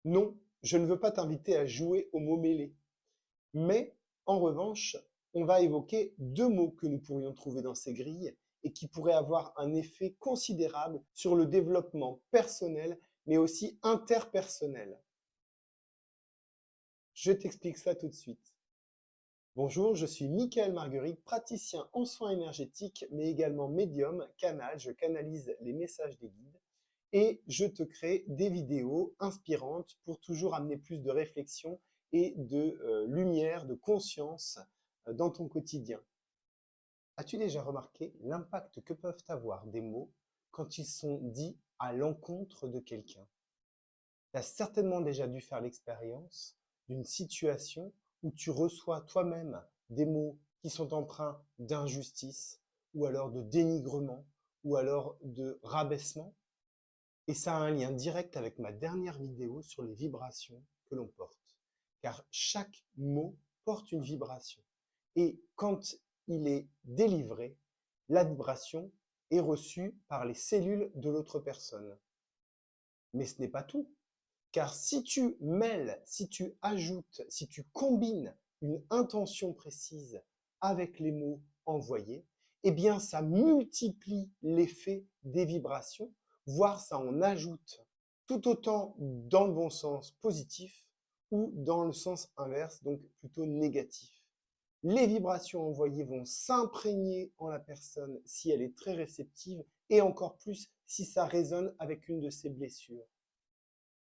Non, je ne veux pas t'inviter à jouer aux mots mêlés. Mais, en revanche, on va évoquer deux mots que nous pourrions trouver dans ces grilles et qui pourraient avoir un effet considérable sur le développement personnel, mais aussi interpersonnel. Je t'explique ça tout de suite. Bonjour, je suis Mickaël Marguerite, praticien en soins énergétiques, mais également médium, canal, je canalise les messages des guides et je te crée des vidéos inspirantes pour toujours amener plus de réflexion et de lumière, de conscience dans ton quotidien. As-tu déjà remarqué l'impact que peuvent avoir des mots quand ils sont dits à l'encontre de quelqu'un? Tu as certainement déjà dû faire l'expérience d'une situation où tu reçois toi-même des mots qui sont empreints d'injustice, ou alors de dénigrement, ou alors de rabaissement. Et ça a un lien direct avec ma dernière vidéo sur les vibrations que l'on porte. Car chaque mot porte une vibration. Et quand il est délivré, la vibration est reçue par les cellules de l'autre personne. Mais ce n'est pas tout. Car si tu mêles, si tu ajoutes, si tu combines une intention précise avec les mots envoyés, eh bien ça multiplie l'effet des vibrations, voire ça en ajoute tout autant dans le bon sens positif ou dans le sens inverse, donc plutôt négatif. Les vibrations envoyées vont s'imprégner en la personne si elle est très réceptive et encore plus si ça résonne avec une de ses blessures.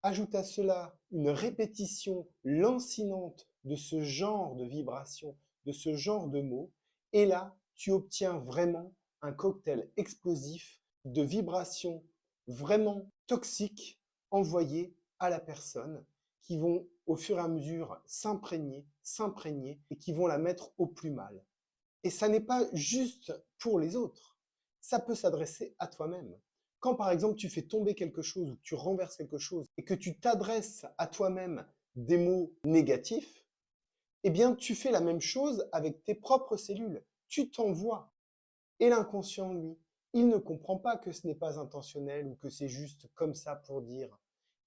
Ajoute à cela une répétition lancinante de ce genre de vibrations, de ce genre de mots, et là, tu obtiens vraiment un cocktail explosif de vibrations vraiment toxiques envoyées à la personne qui vont au fur et à mesure s'imprégner et qui vont la mettre au plus mal. Et ça n'est pas juste pour les autres, ça peut s'adresser à toi-même. Quand par exemple tu fais tomber quelque chose ou que tu renverses quelque chose et que tu t'adresses à toi-même des mots négatifs, eh bien tu fais la même chose avec tes propres cellules. Tu t'envoies. Et l'inconscient, lui, il ne comprend pas que ce n'est pas intentionnel ou que c'est juste comme ça pour dire.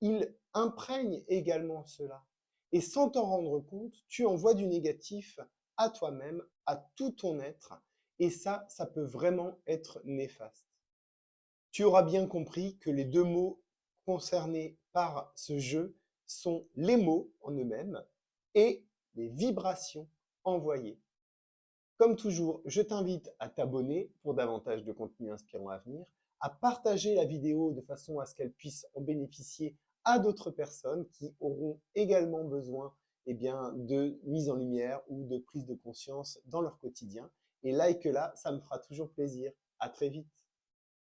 Il imprègne également cela. Et sans t'en rendre compte, tu envoies du négatif à toi-même, à tout ton être. Et ça peut vraiment être néfaste. Tu auras bien compris que les deux mots concernés par ce jeu sont les mots en eux-mêmes et les vibrations envoyées. Comme toujours, je t'invite à t'abonner pour davantage de contenu inspirant à venir, à partager la vidéo de façon à ce qu'elle puisse en bénéficier à d'autres personnes qui auront également besoin de mise en lumière ou de prise de conscience dans leur quotidien. Et like-la, ça me fera toujours plaisir. À très vite.